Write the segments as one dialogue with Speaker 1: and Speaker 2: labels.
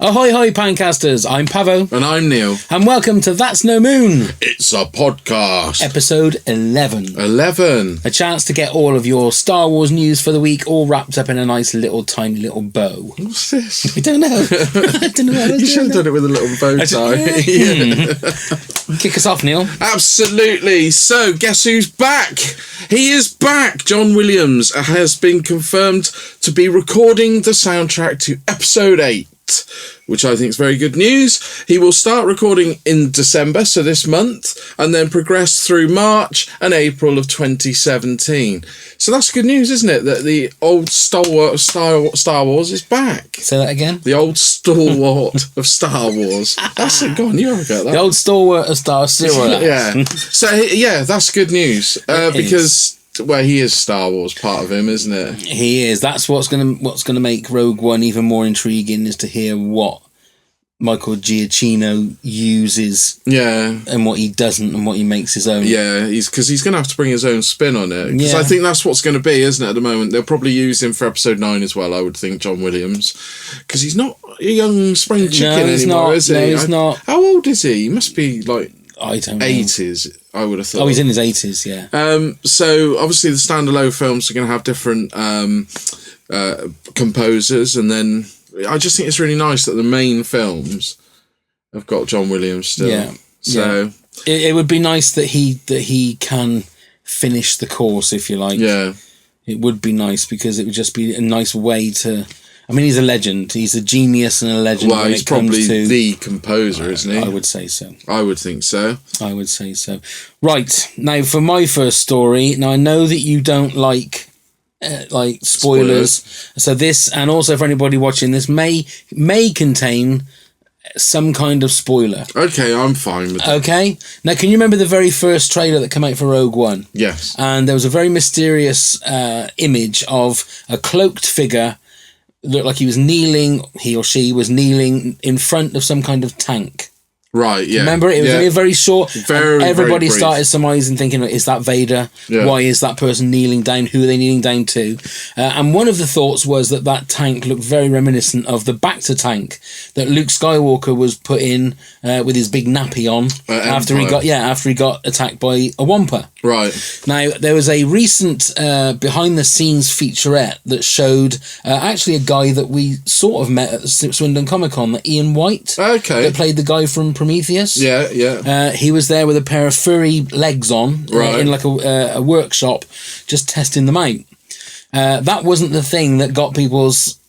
Speaker 1: Ahoy, hoy, Pancasters. I'm Pavo.
Speaker 2: And I'm Neil.
Speaker 1: And welcome to That's No Moon.
Speaker 2: It's a podcast.
Speaker 1: Episode 11.
Speaker 2: 11.
Speaker 1: A chance to get all of your Star Wars news for the week all wrapped up in a nice little tiny little bow.
Speaker 2: What's this?
Speaker 1: I don't know. I don't know what I was
Speaker 2: You should have done it with a little bow tie.
Speaker 1: Kick us off, Neil.
Speaker 2: Absolutely. So, guess who's back? He is back. John Williams has been confirmed to be recording the soundtrack to Episode 8. Which I think is very good news. He will start recording in December, so this month, and then progress through March and April of 2017. So that's good news, isn't it? That the old stalwart of Star Wars is back.
Speaker 1: Say that again.
Speaker 2: The old stalwart of Star Wars. That's it. Go on, you have a go at that.
Speaker 1: The old stalwart of Star Wars.
Speaker 2: Yeah. So, yeah, that's good news. Because... Well, he is Star Wars, part of him, isn't it?
Speaker 1: He is. That's what's gonna make Rogue One even more intriguing, is to hear what Michael Giacchino uses, and what he doesn't, and what he makes his own.
Speaker 2: Yeah, because he's going to have to bring his own spin on it. Because I think that's what's going to be, isn't it? At the moment, they'll probably use him for Episode 9 as well. I would think, John Williams, because he's not a young spring chicken anymore, is he?
Speaker 1: No, he's not.
Speaker 2: How old is he? He must be like
Speaker 1: I don't know.
Speaker 2: 80s. I would have thought.
Speaker 1: Oh, he's in his 80s, yeah.
Speaker 2: So obviously the standalone films are going to have different composers, and then I just think it's really nice that the main films have got John Williams still.
Speaker 1: Yeah.
Speaker 2: So
Speaker 1: it would be nice that he can finish the course, if you like.
Speaker 2: Yeah.
Speaker 1: It would be nice, because it would just be a nice way to. I mean, he's a legend. He's a genius and a legend.
Speaker 2: Well, he's probably the composer, isn't he?
Speaker 1: I would say so.
Speaker 2: I would think so.
Speaker 1: I would say so. Right, now for my first story. Now I know that you don't like spoilers. So this, and also for anybody watching this, may contain some kind of spoiler.
Speaker 2: Okay, I'm fine with that.
Speaker 1: Okay. Now, can you remember the very first trailer that came out for Rogue One?
Speaker 2: Yes.
Speaker 1: And there was a very mysterious image of a cloaked figure. Looked like he or she was kneeling in front of some kind of tank.
Speaker 2: Right, yeah.
Speaker 1: Remember, it was only a very short... Everybody
Speaker 2: very
Speaker 1: started surmising, thinking, is that Vader? Yeah. Why is that person kneeling down? Who are they kneeling down to? And one of the thoughts was that tank looked very reminiscent of the Bacta tank that Luke Skywalker was put in with his big nappy on after he got attacked by a Wampa.
Speaker 2: Right.
Speaker 1: Now, there was a recent behind-the-scenes featurette that showed actually a guy that we sort of met at Swindon Comic Con, Ian White.
Speaker 2: Okay.
Speaker 1: That played the guy from Prometheus.
Speaker 2: Yeah, yeah.
Speaker 1: He was there with a pair of furry legs on, in like a workshop, just testing them out. That wasn't the thing that got people's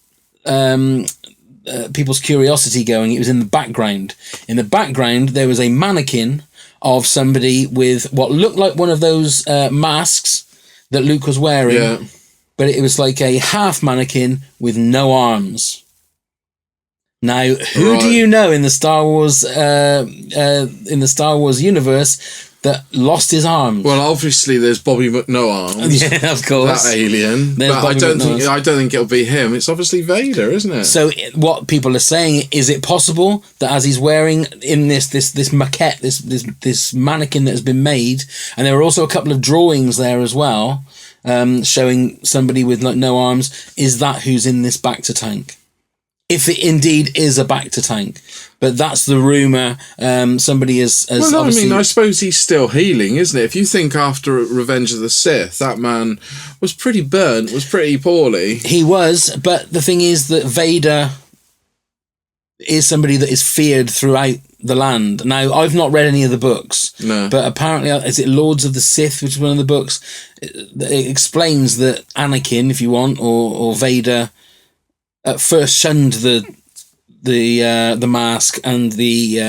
Speaker 1: curiosity going. It was in the background. In the background, there was a mannequin of somebody with what looked like one of those masks that Luke was wearing, but it was like a half mannequin with no arms. Now, who do you know in the Star Wars universe that lost his arms?
Speaker 2: Well, obviously there's Bobby McNoarms.
Speaker 1: Yeah, of course.
Speaker 2: That alien.
Speaker 1: There's
Speaker 2: but I don't think it'll be him. It's obviously Vader, isn't it?
Speaker 1: So what people are saying, is it possible that as he's wearing in this maquette, this mannequin that has been made, and there are also a couple of drawings there as well, showing somebody with no arms, is that who's in this Bacta tank? If it indeed is a Bacta tank. But that's the rumour. Somebody has obviously...
Speaker 2: I suppose he's still healing, isn't it? If you think after Revenge of the Sith, that man was pretty burnt, was pretty poorly.
Speaker 1: He was, but the thing is that Vader is somebody that is feared throughout the land. Now, I've not read any of the books, but apparently, is it Lords of the Sith, which is one of the books? It explains that Anakin, if you want, or Vader... at first shunned the mask and the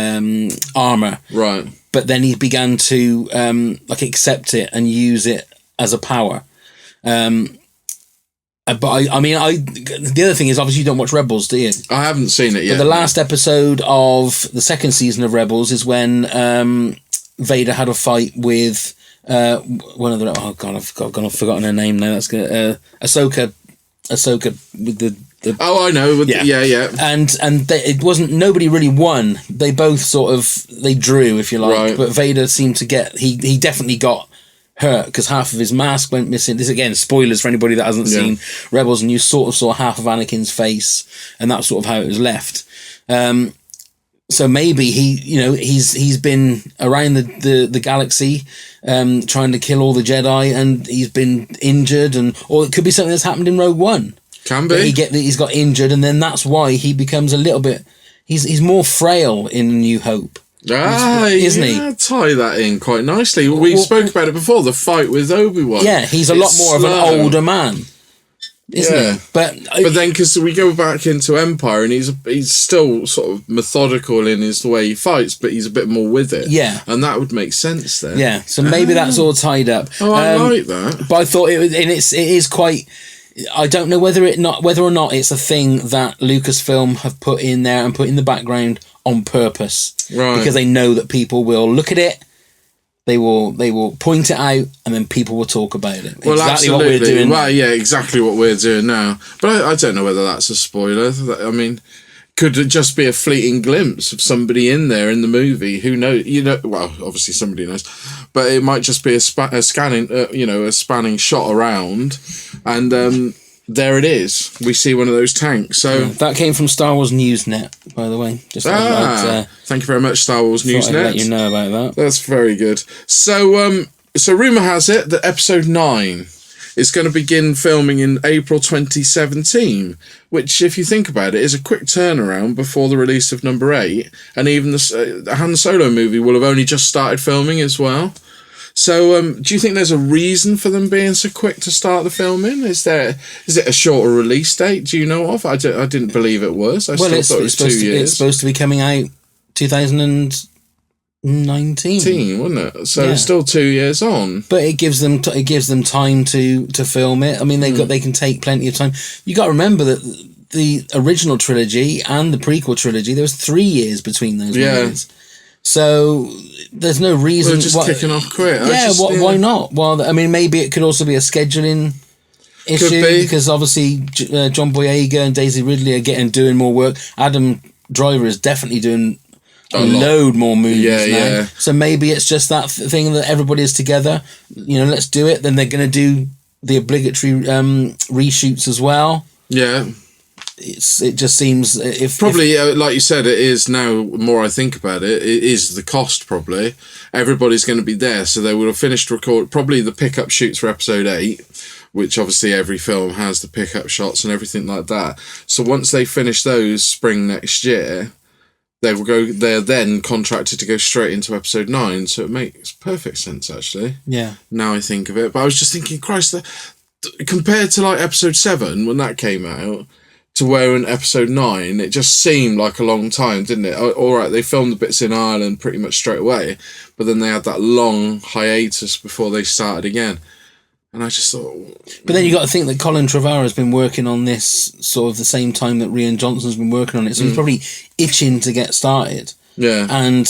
Speaker 1: armor,
Speaker 2: right?
Speaker 1: But then he began to accept it and use it as a power. But the other thing is, obviously you don't watch Rebels, do you?
Speaker 2: I haven't seen it yet.
Speaker 1: But the last episode of the second season of Rebels is when Vader had a fight with one of the... Oh God, I've forgotten her name now. That's good. Ahsoka with the
Speaker 2: Oh, I know. Yeah.
Speaker 1: And it wasn't, nobody really won. They both they drew, if you like. Right. But Vader seemed to he definitely got hurt because half of his mask went missing. This, again, spoilers for anybody that hasn't seen Rebels, and you sort of saw half of Anakin's face, and that's sort of how it was left. So maybe he's been around the galaxy, trying to kill all the Jedi, and he's been injured, or it could be something that's happened in Rogue One.
Speaker 2: Can be.
Speaker 1: He's got injured, and then that's why he becomes a little bit. He's more frail in New Hope. Isn't he?
Speaker 2: Tie that in quite nicely. We spoke about it before, the fight with Obi-Wan.
Speaker 1: Yeah, he's a lot more of an older man, isn't he? But
Speaker 2: then, because we go back into Empire, and he's still sort of methodical in the way he fights, but he's a bit more with it.
Speaker 1: Yeah.
Speaker 2: And that would make sense then.
Speaker 1: Yeah, so maybe that's all tied up.
Speaker 2: Oh, I like that.
Speaker 1: But I thought it is quite... I don't know whether or not it's a thing that Lucasfilm have put in there and put in the background on purpose,
Speaker 2: right?
Speaker 1: Because they know that people will look at it, they will point it out, and then people will talk about it.
Speaker 2: Well,
Speaker 1: exactly
Speaker 2: absolutely.
Speaker 1: What we're doing.
Speaker 2: Well, yeah, exactly what we're doing now. But I don't know whether that's a spoiler. I mean, could it just be a fleeting glimpse of somebody in there in the movie? Who knows? Well, obviously somebody knows, but it might just be a spanning shot around, and there it is. We see one of those tanks. So
Speaker 1: that came from Star Wars Newsnet, by the way. Just
Speaker 2: thank you very much, Star Wars Newsnet.
Speaker 1: I'd let you know about that.
Speaker 2: That's very good. So rumor has it that Episode 9 is going to begin filming in April 2017, which, if you think about it, is a quick turnaround before the release of number 8, and even the Han Solo movie will have only just started filming as well. So, do you think there's a reason for them being so quick to start the filming? Is it a shorter release date? Do you know of? I didn't believe it was. I thought it was 2 years.
Speaker 1: It's supposed to be coming out 2019,
Speaker 2: wasn't it? So it's still 2 years on.
Speaker 1: But it gives them time to film it. I mean, they can take plenty of time. You got to remember that the original trilogy and the prequel trilogy, there was 3 years between those movies. So there's no reason.
Speaker 2: They're just kicking off quick.
Speaker 1: Why not? Well, I mean, maybe it could also be a scheduling issue, because obviously John Boyega and Daisy Ridley are doing more work. Adam Driver is definitely doing a load more movies now. Yeah. So maybe it's just that thing that everybody is together. Let's do it. Then they're going to do the obligatory reshoots as well.
Speaker 2: Yeah.
Speaker 1: It just seems
Speaker 2: like you said, it is now. More I think about it, it is the cost. Probably everybody's going to be there, so they would have finished probably the pickup shoots for Episode 8, which obviously every film has the pickup shots and everything like that. So once they finish those spring next year, they will go. They're then contracted to go straight into Episode 9. So it makes perfect sense, actually.
Speaker 1: Yeah.
Speaker 2: Now I think of it, but I was just thinking, Christ, compared to like Episode 7 when that came out, to where in Episode 9, it just seemed like a long time, didn't it? All right, they filmed the bits in Ireland pretty much straight away, but then they had that long hiatus before they started again. And I just thought...
Speaker 1: But then you got to think that Colin Trevorrow has been working on this sort of the same time that Rian Johnson's been working on it, so he's probably itching to get started.
Speaker 2: Yeah.
Speaker 1: And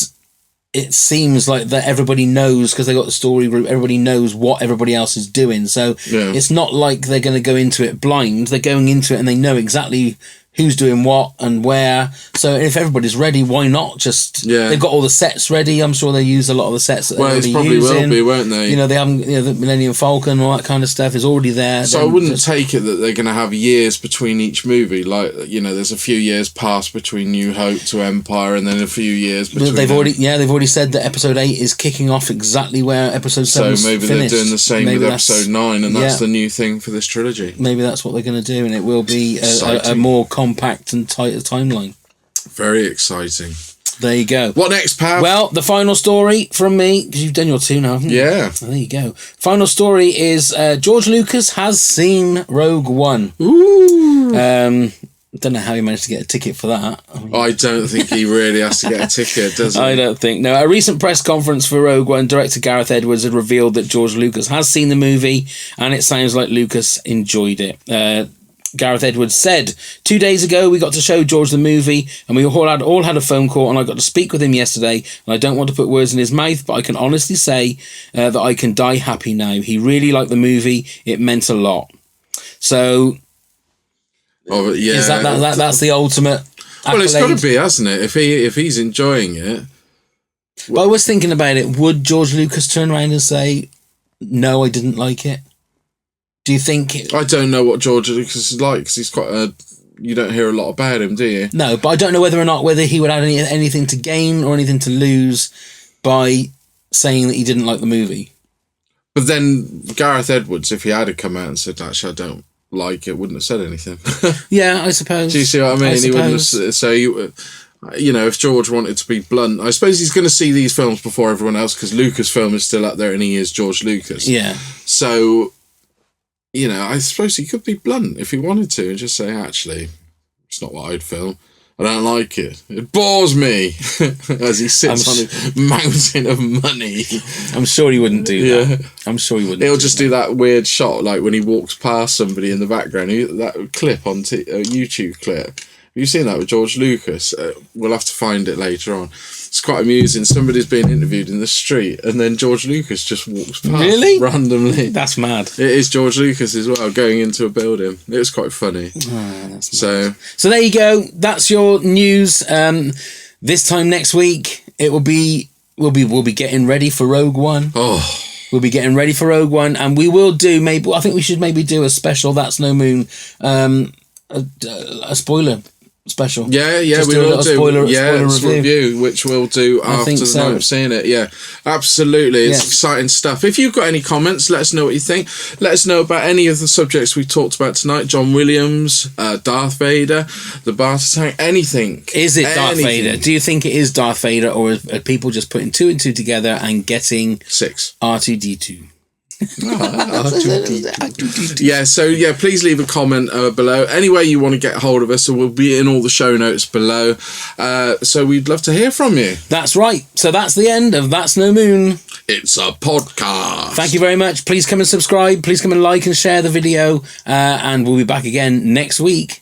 Speaker 1: it seems like that everybody knows, because they got the story group, everybody knows what everybody else is doing. So it's not like they're going to go into it blind. They're going into it and they know exactly who's doing what and where. So if everybody's ready, why not just...
Speaker 2: Yeah.
Speaker 1: They've got all the sets ready. I'm sure they use a lot of the sets that they're already using. Well, it probably will
Speaker 2: be, won't they?
Speaker 1: They haven't... the Millennium Falcon and all that kind of stuff is already there.
Speaker 2: So I wouldn't take it that they're going to have years between each movie. Like, there's a few years past between New Hope to Empire, and then a few years between...
Speaker 1: They've already said that Episode 8 is kicking off exactly where Episode 7
Speaker 2: So maybe
Speaker 1: finished.
Speaker 2: They're doing the same with Episode 9, and that's the new thing for this trilogy.
Speaker 1: Maybe that's what they're going to do, and it will be a more compact and tighter timeline.
Speaker 2: Very exciting.
Speaker 1: There you go.
Speaker 2: What next, Pav?
Speaker 1: Well, the final story from me, because you've done your 2 now, haven't you?
Speaker 2: Yeah.
Speaker 1: So there you go. Final story is George Lucas has seen Rogue One.
Speaker 2: Ooh.
Speaker 1: Don't know how he managed to get a ticket for that.
Speaker 2: I don't think he really has to get a ticket, does he?
Speaker 1: I don't think. No, a recent press conference for Rogue One, director Gareth Edwards had revealed that George Lucas has seen the movie, and it sounds like Lucas enjoyed it. Gareth Edwards said, 2 days ago we got to show George the movie, and we all had a phone call, and I got to speak with him yesterday, and I don't want to put words in his mouth, but I can honestly say that I can die happy now. He really liked the movie. It meant a lot. So... is that's the ultimate accolade?
Speaker 2: Well, it's got to be, hasn't it? If he's enjoying it.
Speaker 1: Well, I was thinking about it. Would George Lucas turn around and say, "No, I didn't like it"? Do you think?
Speaker 2: I don't know what George Lucas is like, because he's quite a you don't hear a lot about him, do you?
Speaker 1: No, but I don't know whether he would have anything to gain or anything to lose by saying that he didn't like the movie. But
Speaker 2: then Gareth Edwards, if he had come out and said, actually, I don't like it, wouldn't have said anything.
Speaker 1: Yeah, I suppose.
Speaker 2: Do you see what I mean? He wouldn't have, so if George wanted to be blunt, I suppose he's going to see these films before everyone else because Lucasfilm is still up there and he is George Lucas.
Speaker 1: Yeah.
Speaker 2: So, I suppose he could be blunt if he wanted to and just say, actually, it's not what I'd film. I don't like it. It bores me as he sits on his mountain of money.
Speaker 1: I'm sure he wouldn't do that. I'm sure he wouldn't.
Speaker 2: He'll just do that weird shot, like when he walks past somebody in the background. That clip on YouTube clip. Have you seen that with George Lucas? We'll have to find it later on. It's quite amusing. Somebody's being interviewed in the street, and then George Lucas just walks past randomly.
Speaker 1: That's mad.
Speaker 2: It is George Lucas as well, going into a building. It was quite funny.
Speaker 1: So there you go. That's your news. This time next week, we'll be getting ready for Rogue One.
Speaker 2: Oh.
Speaker 1: We'll be getting ready for Rogue One, and we will do I think we should maybe do a special That's No Moon, a spoiler special.
Speaker 2: Yeah,
Speaker 1: just
Speaker 2: we will do.
Speaker 1: Spoiler
Speaker 2: review, which we'll do after the night of seeing it. Yeah, absolutely. It's exciting stuff. If you've got any comments, let us know what you think. Let us know about any of the subjects we talked about tonight. John Williams, Darth Vader, the Bacta tank, anything.
Speaker 1: Is it Darth Vader? Do you think it is Darth Vader, or are people just putting 2 and 2 together and getting
Speaker 2: 6
Speaker 1: R2D2?
Speaker 2: Please leave a comment below. Any way you want to get hold of us, so we'll be in all the show notes below. So we'd love to hear from you.
Speaker 1: That's right. So that's the end of That's No Moon.
Speaker 2: It's a podcast.
Speaker 1: Thank you very much. Please come and subscribe. Please come and like and share the video. And we'll be back again next week.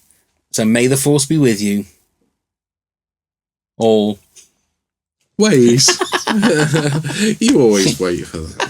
Speaker 1: So may the force be with you. All.
Speaker 2: Ways. You always wait for that.